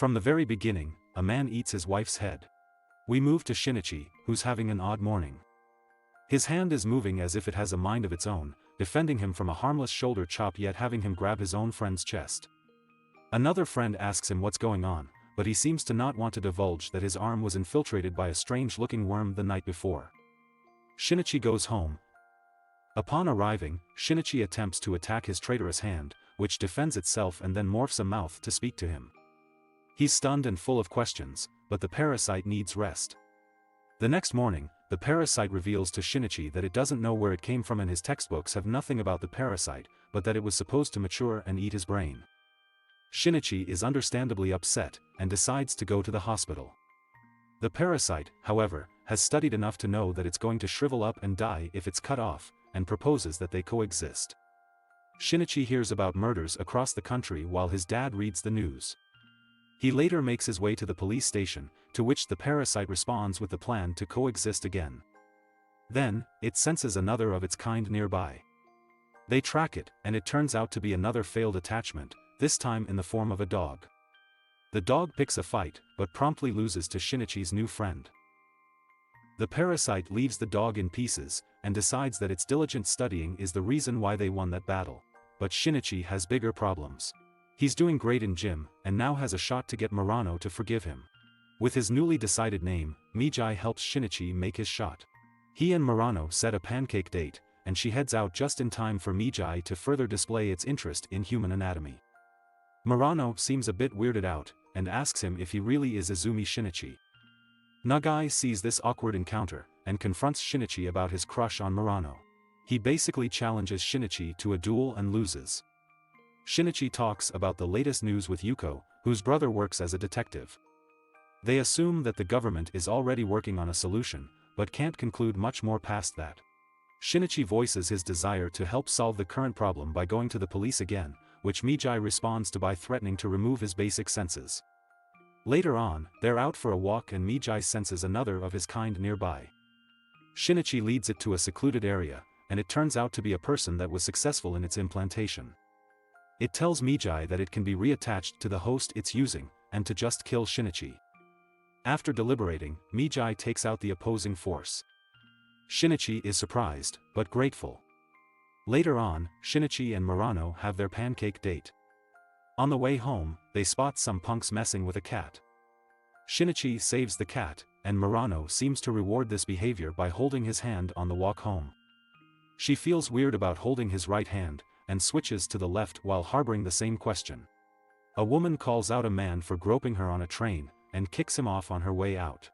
From the very beginning, a man eats his wife's head. We move to Shinichi, who's having an odd morning. His hand is moving as if it has a mind of its own, defending him from a harmless shoulder chop yet having him grab his own friend's chest. Another friend asks him what's going on, but he seems to not want to divulge that his arm was infiltrated by a strange-looking worm the night before. Shinichi goes home. Upon arriving, Shinichi attempts to attack his traitorous hand, which defends itself and then morphs a mouth to speak to him. He's stunned and full of questions, but the parasite needs rest. The next morning, the parasite reveals to Shinichi that it doesn't know where it came from and his textbooks have nothing about the parasite, but that it was supposed to mature and eat his brain. Shinichi is understandably upset, and decides to go to the hospital. The parasite, however, has studied enough to know that it's going to shrivel up and die if it's cut off, and proposes that they coexist. Shinichi hears about murders across the country while his dad reads the news. He later makes his way to the police station, to which the parasite responds with the plan to coexist again. Then, it senses another of its kind nearby. They track it, and it turns out to be another failed attachment, this time in the form of a dog. The dog picks a fight, but promptly loses to Shinichi's new friend. The parasite leaves the dog in pieces, and decides that its diligent studying is the reason why they won that battle. But Shinichi has bigger problems. He's doing great in gym, and now has a shot to get Murano to forgive him. With his newly decided name, Mijai helps Shinichi make his shot. He and Murano set a pancake date, and she heads out just in time for Mijai to further display its interest in human anatomy. Murano seems a bit weirded out, and asks him if he really is Izumi Shinichi. Nagai sees this awkward encounter, and confronts Shinichi about his crush on Murano. He basically challenges Shinichi to a duel and loses. Shinichi talks about the latest news with Yuko, whose brother works as a detective. They assume that the government is already working on a solution, but can't conclude much more past that. Shinichi voices his desire to help solve the current problem by going to the police again, which Mijai responds to by threatening to remove his basic senses. Later on, they're out for a walk and Mijai senses another of his kind nearby. Shinichi leads it to a secluded area, and it turns out to be a person that was successful in its implantation. It tells Mijai that it can be reattached to the host it's using, and to just kill Shinichi. After deliberating, Mijai takes out the opposing force. Shinichi is surprised, but grateful. Later on, Shinichi and Murano have their pancake date. On the way home, they spot some punks messing with a cat. Shinichi saves the cat, and Murano seems to reward this behavior by holding his hand on the walk home. She feels weird about holding his right hand, and switches to the left while harboring the same question. A woman calls out a man for groping her on a train, and kicks him off on her way out.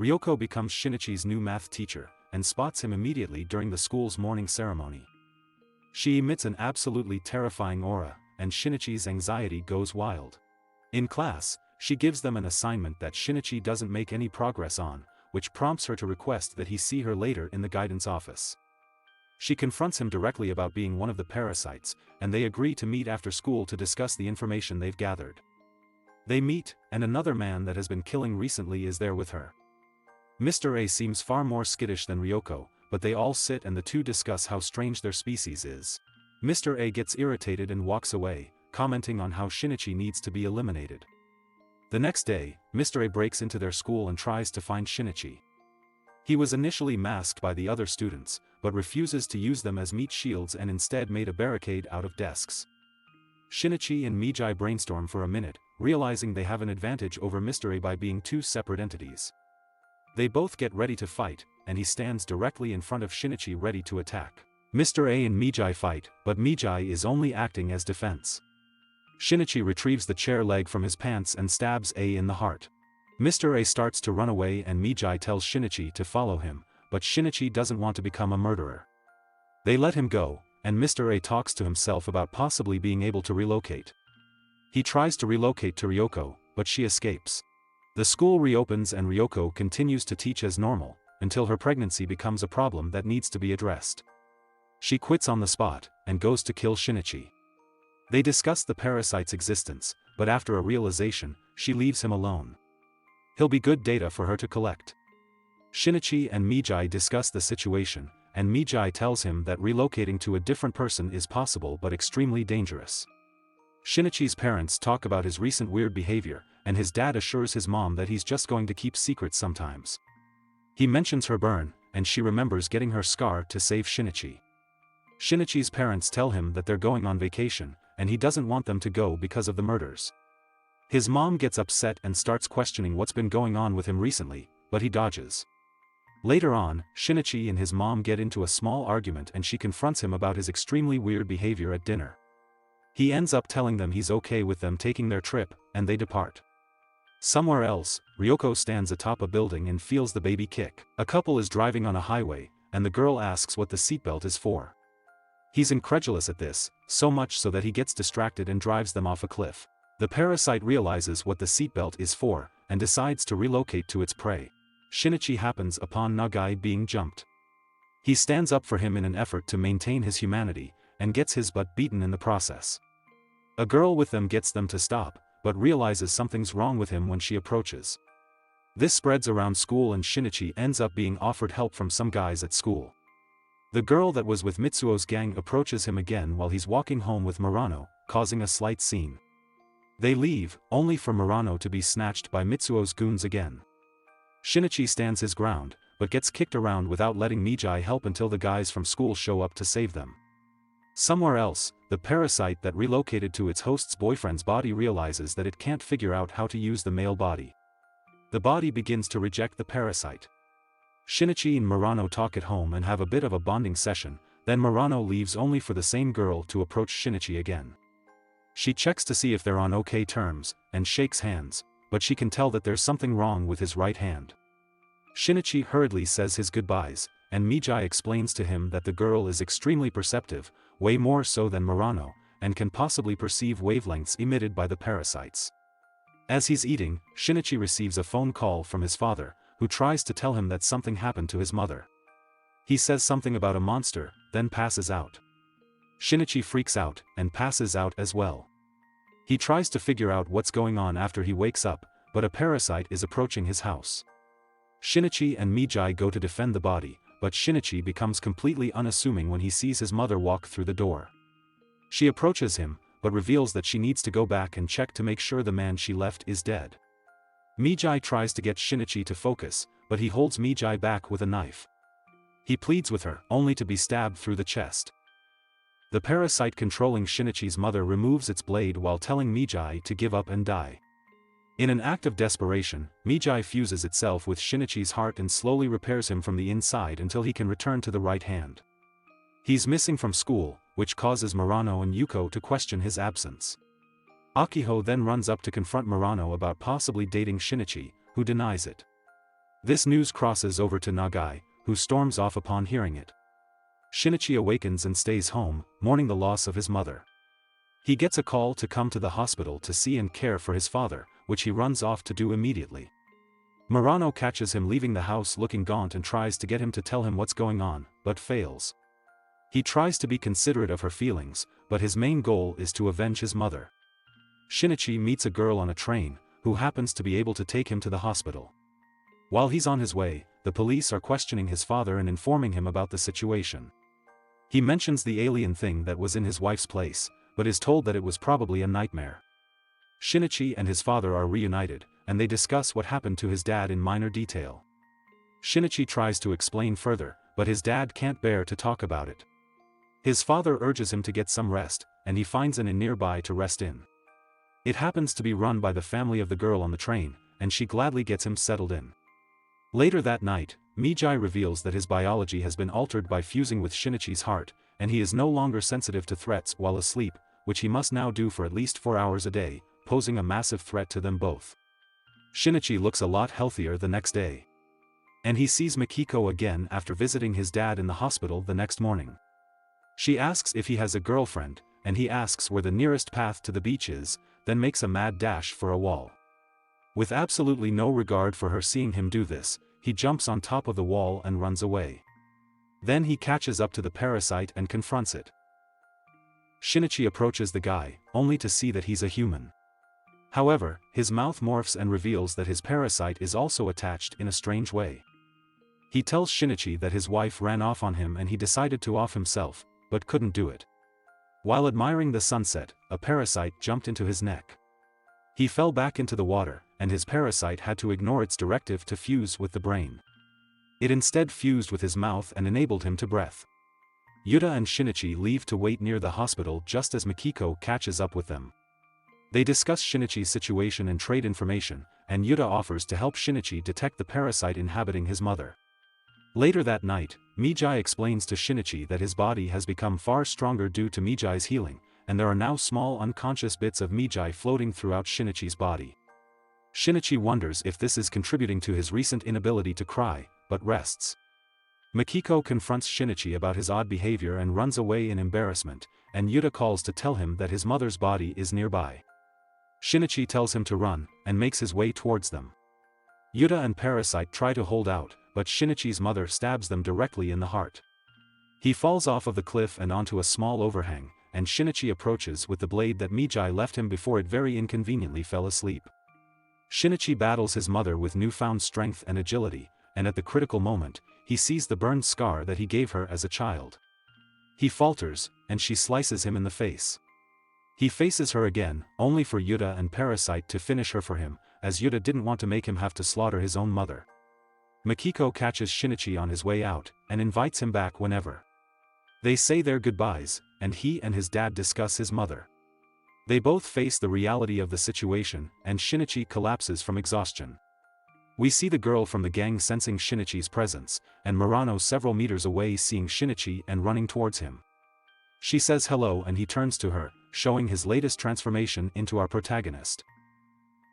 Ryoko becomes Shinichi's new math teacher, and spots him immediately during the school's morning ceremony. She emits an absolutely terrifying aura, and Shinichi's anxiety goes wild. In class, she gives them an assignment that Shinichi doesn't make any progress on, which prompts her to request that he see her later in the guidance office. She confronts him directly about being one of the parasites, and they agree to meet after school to discuss the information they've gathered. They meet, and another man that has been killing recently is there with her. Mr. A seems far more skittish than Ryoko, but they all sit and the two discuss how strange their species is. Mr. A gets irritated and walks away, commenting on how Shinichi needs to be eliminated. The next day, Mr. A breaks into their school and tries to find Shinichi. He was initially masked by the other students, but refuses to use them as meat shields and instead made a barricade out of desks. Shinichi and Mijai brainstorm for a minute, realizing they have an advantage over Mr. A by being two separate entities. They both get ready to fight, and he stands directly in front of Shinichi ready to attack. Mr. A and Mijai fight, but Mijai is only acting as defense. Shinichi retrieves the chair leg from his pants and stabs A in the heart. Mr. A starts to run away and Mijai tells Shinichi to follow him, but Shinichi doesn't want to become a murderer. They let him go, and Mr. A talks to himself about possibly being able to relocate. He tries to relocate to Ryoko, but she escapes. The school reopens and Ryoko continues to teach as normal, until her pregnancy becomes a problem that needs to be addressed. She quits on the spot, and goes to kill Shinichi. They discuss the parasite's existence, but after a realization, she leaves him alone. He'll be good data for her to collect. Shinichi and Mijai discuss the situation, and Mijai tells him that relocating to a different person is possible but extremely dangerous. Shinichi's parents talk about his recent weird behavior, and his dad assures his mom that he's just going to keep secrets sometimes. He mentions her burn, and she remembers getting her scar to save Shinichi. Shinichi's parents tell him that they're going on vacation, and he doesn't want them to go because of the murders. His mom gets upset and starts questioning what's been going on with him recently, but he dodges. Later on, Shinichi and his mom get into a small argument and she confronts him about his extremely weird behavior at dinner. He ends up telling them he's okay with them taking their trip, and they depart. Somewhere else, Ryoko stands atop a building and feels the baby kick. A couple is driving on a highway, and the girl asks what the seatbelt is for. He's incredulous at this, so much so that he gets distracted and drives them off a cliff. The parasite realizes what the seatbelt is for, and decides to relocate to its prey. Shinichi happens upon Nagai being jumped. He stands up for him in an effort to maintain his humanity, and gets his butt beaten in the process. A girl with them gets them to stop, but realizes something's wrong with him when she approaches. This spreads around school and Shinichi ends up being offered help from some guys at school. The girl that was with Mitsuo's gang approaches him again while he's walking home with Murano, causing a slight scene. They leave, only for Murano to be snatched by Mitsuo's goons again. Shinichi stands his ground, but gets kicked around without letting Mijai help until the guys from school show up to save them. Somewhere else, the parasite that relocated to its host's boyfriend's body realizes that it can't figure out how to use the male body. The body begins to reject the parasite. Shinichi and Murano talk at home and have a bit of a bonding session, then Murano leaves only for the same girl to approach Shinichi again. She checks to see if they're on okay terms, and shakes hands, but she can tell that there's something wrong with his right hand. Shinichi hurriedly says his goodbyes, and Mijai explains to him that the girl is extremely perceptive, way more so than Murano, and can possibly perceive wavelengths emitted by the parasites. As he's eating, Shinichi receives a phone call from his father, who tries to tell him that something happened to his mother. He says something about a monster, then passes out. Shinichi freaks out, and passes out as well. He tries to figure out what's going on after he wakes up, but a parasite is approaching his house. Shinichi and Mijai go to defend the body, but Shinichi becomes completely unassuming when he sees his mother walk through the door. She approaches him, but reveals that she needs to go back and check to make sure the man she left is dead. Mijai tries to get Shinichi to focus, but he holds Mijai back with a knife. He pleads with her, only to be stabbed through the chest. The parasite controlling Shinichi's mother removes its blade while telling Mijai to give up and die. In an act of desperation, Mijai fuses itself with Shinichi's heart and slowly repairs him from the inside until he can return to the right hand. He's missing from school, which causes Murano and Yuko to question his absence. Akiho then runs up to confront Murano about possibly dating Shinichi, who denies it. This news crosses over to Nagai, who storms off upon hearing it. Shinichi awakens and stays home, mourning the loss of his mother. He gets a call to come to the hospital to see and care for his father, which he runs off to do immediately. Murano catches him leaving the house looking gaunt and tries to get him to tell him what's going on, but fails. He tries to be considerate of her feelings, but his main goal is to avenge his mother. Shinichi meets a girl on a train, who happens to be able to take him to the hospital. While he's on his way, the police are questioning his father and informing him about the situation. He mentions the alien thing that was in his wife's place, but is told that it was probably a nightmare. Shinichi and his father are reunited, and they discuss what happened to his dad in minor detail. Shinichi tries to explain further, but his dad can't bear to talk about it. His father urges him to get some rest, and he finds an inn nearby to rest in. It happens to be run by the family of the girl on the train, and she gladly gets him settled in. Later that night, Mijai reveals that his biology has been altered by fusing with Shinichi's heart, and he is no longer sensitive to threats while asleep, which he must now do for at least 4 hours a day, posing a massive threat to them both. Shinichi looks a lot healthier the next day. And he sees Mikiko again after visiting his dad in the hospital the next morning. She asks if he has a girlfriend, and he asks where the nearest path to the beach is, then makes a mad dash for a wall. With absolutely no regard for her seeing him do this, he jumps on top of the wall and runs away. Then he catches up to the parasite and confronts it. Shinichi approaches the guy, only to see that he's a human. However, his mouth morphs and reveals that his parasite is also attached in a strange way. He tells Shinichi that his wife ran off on him and he decided to off himself, but couldn't do it. While admiring the sunset, a parasite jumped into his neck. He fell back into the water, and his parasite had to ignore its directive to fuse with the brain. It instead fused with his mouth and enabled him to breathe. Yuta and Shinichi leave to wait near the hospital just as Mikiko catches up with them. They discuss Shinichi's situation and trade information, and Yuta offers to help Shinichi detect the parasite inhabiting his mother. Later that night, Mijai explains to Shinichi that his body has become far stronger due to Mijai's healing, and there are now small unconscious bits of Mijai floating throughout Shinichi's body. Shinichi wonders if this is contributing to his recent inability to cry, but rests. Mikiko confronts Shinichi about his odd behavior and runs away in embarrassment, and Yuta calls to tell him that his mother's body is nearby. Shinichi tells him to run, and makes his way towards them. Yuta and Parasite try to hold out, but Shinichi's mother stabs them directly in the heart. He falls off of the cliff and onto a small overhang, and Shinichi approaches with the blade that Mijai left him before it very inconveniently fell asleep. Shinichi battles his mother with newfound strength and agility, and at the critical moment, he sees the burned scar that he gave her as a child. He falters, and she slices him in the face. He faces her again, only for Yuta and Parasite to finish her for him, as Yuta didn't want to make him have to slaughter his own mother. Mikiko catches Shinichi on his way out, and invites him back whenever. They say their goodbyes, and he and his dad discuss his mother. They both face the reality of the situation, and Shinichi collapses from exhaustion. We see the girl from the gang sensing Shinichi's presence, and Murano several meters away seeing Shinichi and running towards him. She says hello and he turns to her, showing his latest transformation into our protagonist.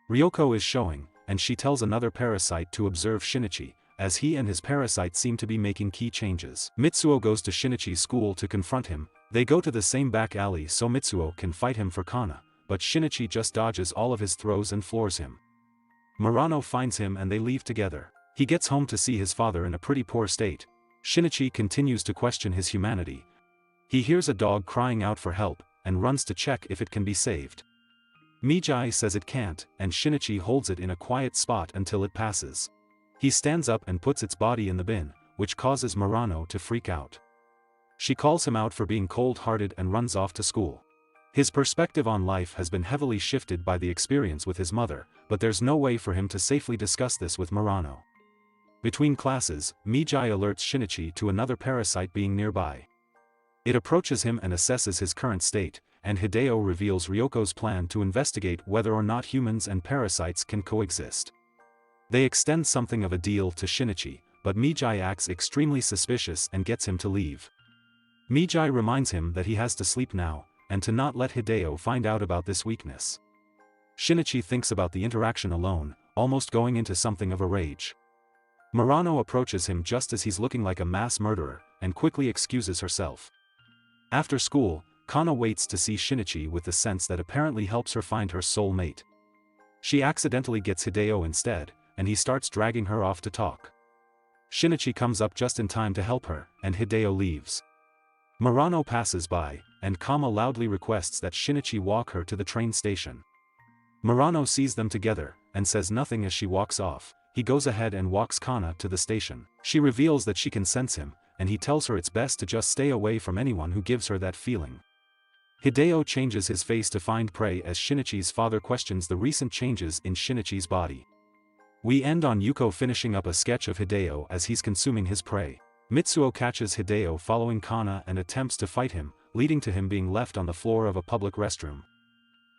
Ryoko is showing, and she tells another parasite to observe Shinichi, as he and his parasite seem to be making key changes. Mitsuo goes to Shinichi's school to confront him. They go to the same back alley so Mitsuo can fight him for Kana, but Shinichi just dodges all of his throws and floors him. Murano finds him and they leave together. He gets home to see his father in a pretty poor state. Shinichi continues to question his humanity. He hears a dog crying out for help, and runs to check if it can be saved. Mijai says it can't, and Shinichi holds it in a quiet spot until it passes. He stands up and puts its body in the bin, which causes Murano to freak out. She calls him out for being cold-hearted and runs off to school. His perspective on life has been heavily shifted by the experience with his mother, but there's no way for him to safely discuss this with Murano. Between classes, Mijai alerts Shinichi to another parasite being nearby. It approaches him and assesses his current state, and Hideo reveals Ryoko's plan to investigate whether or not humans and parasites can coexist. They extend something of a deal to Shinichi, but Mijai acts extremely suspicious and gets him to leave. Mijai reminds him that he has to sleep now, and to not let Hideo find out about this weakness. Shinichi thinks about the interaction alone, almost going into something of a rage. Murano approaches him just as he's looking like a mass murderer, and quickly excuses herself. After school, Kana waits to see Shinichi with the sense that apparently helps her find her soul mate. She accidentally gets Hideo instead, and he starts dragging her off to talk. Shinichi comes up just in time to help her, and Hideo leaves. Murano passes by, and Kama loudly requests that Shinichi walk her to the train station. Murano sees them together, and says nothing as she walks off. He goes ahead and walks Kana to the station. She reveals that she can sense him, and he tells her it's best to just stay away from anyone who gives her that feeling. Hideo changes his face to find prey as Shinichi's father questions the recent changes in Shinichi's body. We end on Yuko finishing up a sketch of Hideo as he's consuming his prey. Mitsuo catches Hideo following Kana and attempts to fight him, leading to him being left on the floor of a public restroom.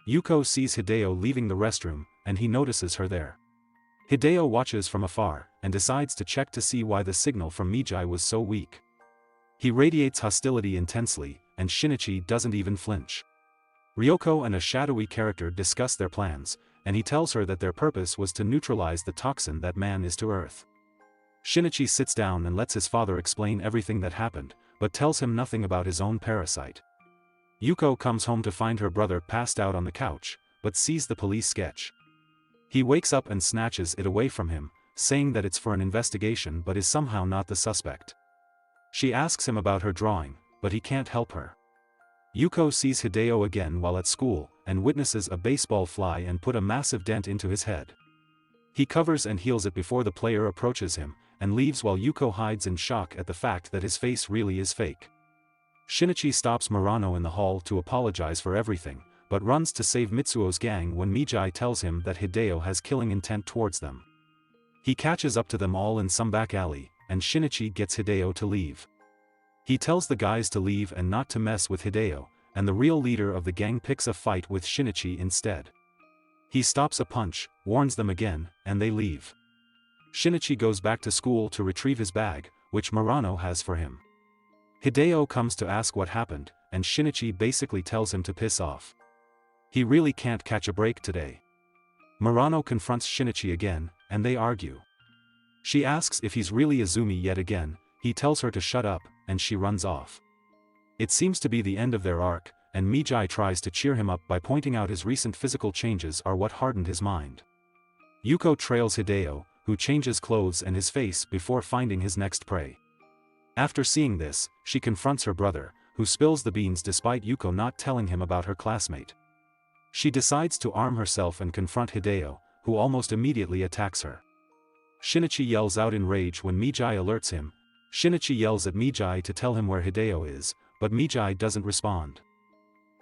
Yuko sees Hideo leaving the restroom, and he notices her there. Hideo watches from afar, and decides to check to see why the signal from Mijai was so weak. He radiates hostility intensely, and Shinichi doesn't even flinch. Ryoko and a shadowy character discuss their plans, and he tells her that their purpose was to neutralize the toxin that man is to Earth. Shinichi sits down and lets his father explain everything that happened, but tells him nothing about his own parasite. Yuko comes home to find her brother passed out on the couch, but sees the police sketch. He wakes up and snatches it away from him, saying that it's for an investigation but is somehow not the suspect. She asks him about her drawing, but he can't help her. Yuko sees Hideo again while at school, and witnesses a baseball fly and put a massive dent into his head. He covers and heals it before the player approaches him, and leaves while Yuko hides in shock at the fact that his face really is fake. Shinichi stops Murano in the hall to apologize for everything, but runs to save Mitsuo's gang when Mijai tells him that Hideo has killing intent towards them. He catches up to them all in some back alley, and Shinichi gets Hideo to leave. He tells the guys to leave and not to mess with Hideo, and the real leader of the gang picks a fight with Shinichi instead. He stops a punch, warns them again, and they leave. Shinichi goes back to school to retrieve his bag, which Murano has for him. Hideo comes to ask what happened, and Shinichi basically tells him to piss off. He really can't catch a break today. Murano confronts Shinichi again, and they argue. She asks if he's really Izumi yet again, he tells her to shut up, and she runs off. It seems to be the end of their arc, and Mijai tries to cheer him up by pointing out his recent physical changes are what hardened his mind. Yuko trails Hideo, who changes clothes and his face before finding his next prey. After seeing this, she confronts her brother, who spills the beans despite Yuko not telling him about her classmate. She decides to arm herself and confront Hideo, who almost immediately attacks her. Shinichi yells out in rage when Mijai alerts him. Shinichi yells at Mijai to tell him where Hideo is, but Mijai doesn't respond.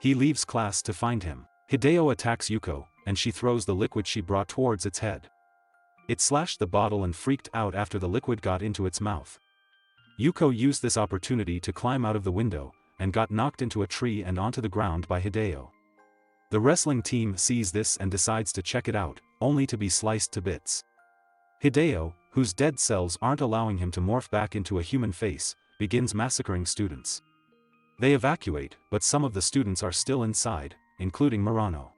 He leaves class to find him. Hideo attacks Yuko, and she throws the liquid she brought towards its head. It slashed the bottle and freaked out after the liquid got into its mouth. Yuko used this opportunity to climb out of the window, and got knocked into a tree and onto the ground by Hideo. The wrestling team sees this and decides to check it out, only to be sliced to bits. Hideo, whose dead cells aren't allowing him to morph back into a human face, begins massacring students. They evacuate, but some of the students are still inside, including Murano.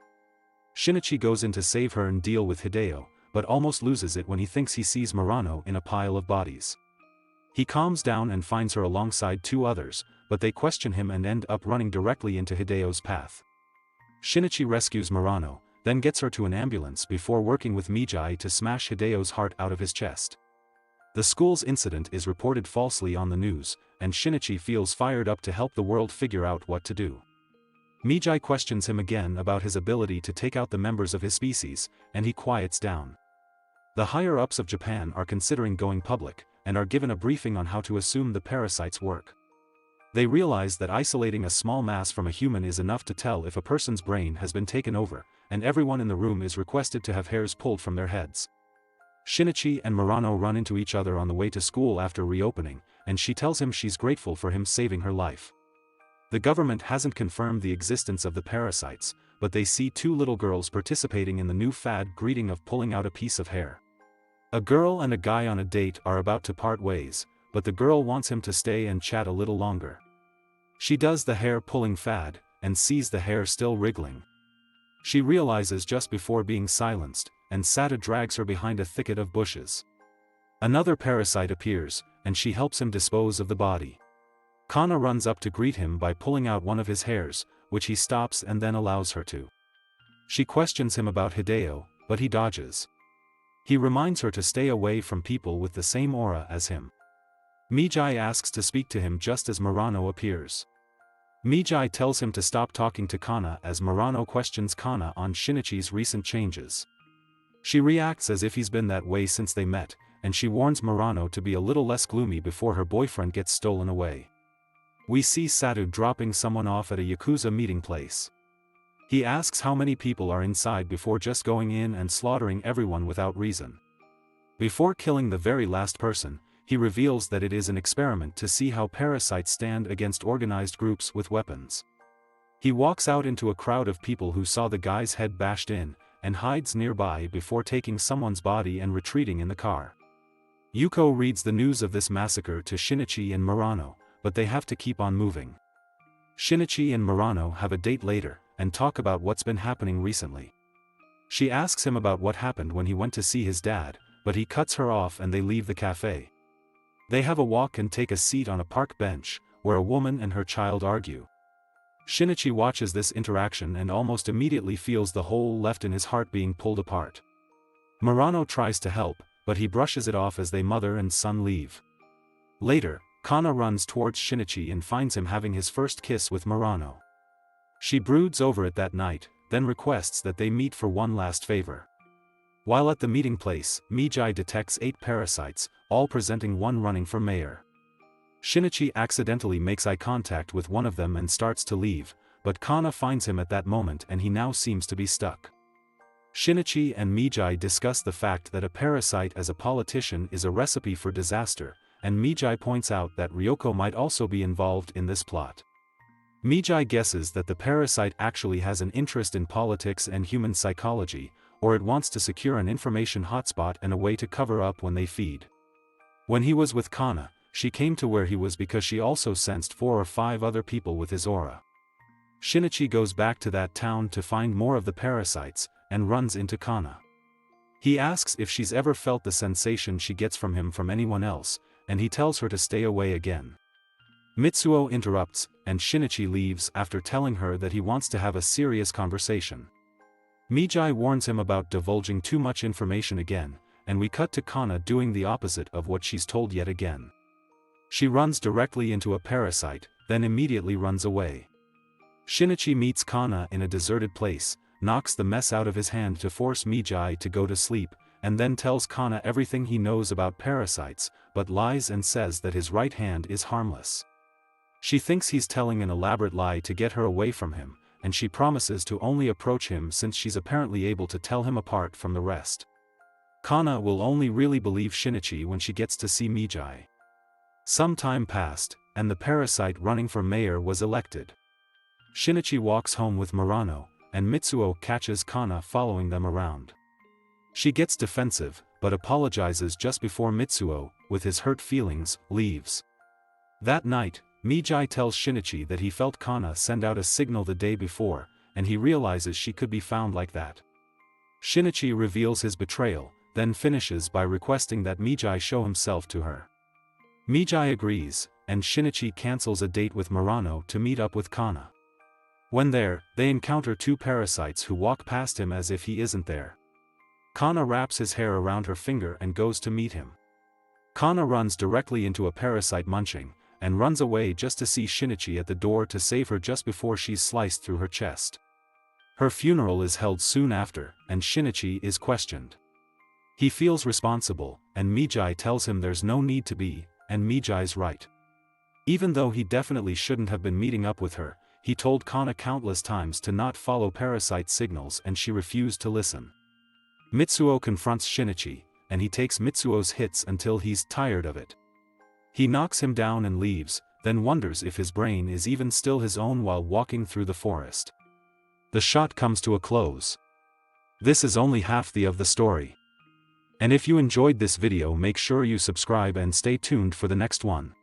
Shinichi goes in to save her and deal with Hideo, but almost loses it when he thinks he sees Murano in a pile of bodies. He calms down and finds her alongside two others, but they question him and end up running directly into Hideo's path. Shinichi rescues Murano, then gets her to an ambulance before working with Mijai to smash Hideo's heart out of his chest. The school's incident is reported falsely on the news, and Shinichi feels fired up to help the world figure out what to do. Mijai questions him again about his ability to take out the members of his species, and he quiets down. The higher-ups of Japan are considering going public, and are given a briefing on how to assume the parasites work. They realize that isolating a small mass from a human is enough to tell if a person's brain has been taken over, and everyone in the room is requested to have hairs pulled from their heads. Shinichi and Murano run into each other on the way to school after reopening, and she tells him she's grateful for him saving her life. The government hasn't confirmed the existence of the parasites, but they see two little girls participating in the new fad greeting of pulling out a piece of hair. A girl and a guy on a date are about to part ways, but the girl wants him to stay and chat a little longer. She does the hair pulling fad, and sees the hair still wriggling. She realizes just before being silenced, and Sada drags her behind a thicket of bushes. Another parasite appears, and she helps him dispose of the body. Kana runs up to greet him by pulling out one of his hairs, which he stops and then allows her to. She questions him about Hideo, but he dodges. He reminds her to stay away from people with the same aura as him. Mijai asks to speak to him just as Murano appears. Mijai tells him to stop talking to Kana as Murano questions Kana on Shinichi's recent changes. She reacts as if he's been that way since they met, and she warns Murano to be a little less gloomy before her boyfriend gets stolen away. We see Sadu dropping someone off at a Yakuza meeting place. He asks how many people are inside before just going in and slaughtering everyone without reason. Before killing the very last person, he reveals that it is an experiment to see how parasites stand against organized groups with weapons. He walks out into a crowd of people who saw the guy's head bashed in, and hides nearby before taking someone's body and retreating in the car. Yuko reads the news of this massacre to Shinichi and Murano, but they have to keep on moving. Shinichi and Murano have a date later, and talk about what's been happening recently. She asks him about what happened when he went to see his dad, but he cuts her off and they leave the cafe. They have a walk and take a seat on a park bench, where a woman and her child argue. Shinichi watches this interaction and almost immediately feels the hole left in his heart being pulled apart. Murano tries to help, but he brushes it off as they mother and son leave. Later, Kana runs towards Shinichi and finds him having his first kiss with Murano. She broods over it that night, then requests that they meet for one last favor. While at the meeting place, Mijai detects 8 parasites, all presenting one running for mayor. Shinichi accidentally makes eye contact with one of them and starts to leave, but Kana finds him at that moment and he now seems to be stuck. Shinichi and Mijai discuss the fact that a parasite as a politician is a recipe for disaster, and Mijai points out that Ryoko might also be involved in this plot. Mijai guesses that the parasite actually has an interest in politics and human psychology, or it wants to secure an information hotspot and a way to cover up when they feed. When he was with Kana, she came to where he was because she also sensed 4 or 5 other people with his aura. Shinichi goes back to that town to find more of the parasites, and runs into Kana. He asks if she's ever felt the sensation she gets from him from anyone else, and he tells her to stay away again. Mitsuo interrupts, and Shinichi leaves after telling her that he wants to have a serious conversation. Mijai warns him about divulging too much information again, and we cut to Kana doing the opposite of what she's told yet again. She runs directly into a parasite, then immediately runs away. Shinichi meets Kana in a deserted place, knocks the mess out of his hand to force Mijai to go to sleep, and then tells Kana everything he knows about parasites, but lies and says that his right hand is harmless. She thinks he's telling an elaborate lie to get her away from him, and she promises to only approach him since she's apparently able to tell him apart from the rest. Kana will only really believe Shinichi when she gets to see Mijai. Some time passed, and the parasite running for mayor was elected. Shinichi walks home with Murano, and Mitsuo catches Kana following them around. She gets defensive, but apologizes just before Mitsuo, with his hurt feelings, leaves. That night, Mijai tells Shinichi that he felt Kana send out a signal the day before, and he realizes she could be found like that. Shinichi reveals his betrayal, then finishes by requesting that Mijai show himself to her. Mijai agrees, and Shinichi cancels a date with Murano to meet up with Kana. When there, they encounter 2 parasites who walk past him as if he isn't there. Kana wraps his hair around her finger and goes to meet him. Kana runs directly into a parasite munching, and runs away just to see Shinichi at the door to save her just before she's sliced through her chest. Her funeral is held soon after, and Shinichi is questioned. He feels responsible, and Mijai tells him there's no need to be, and Mijai's right. Even though he definitely shouldn't have been meeting up with her, he told Kana countless times to not follow parasite signals and she refused to listen. Mitsuo confronts Shinichi, and he takes Mitsuo's hits until he's tired of it. He knocks him down and leaves, then wonders if his brain is even still his own while walking through the forest. The shot comes to a close. This is only half of the story. And if you enjoyed this video, make sure you subscribe and stay tuned for the next one.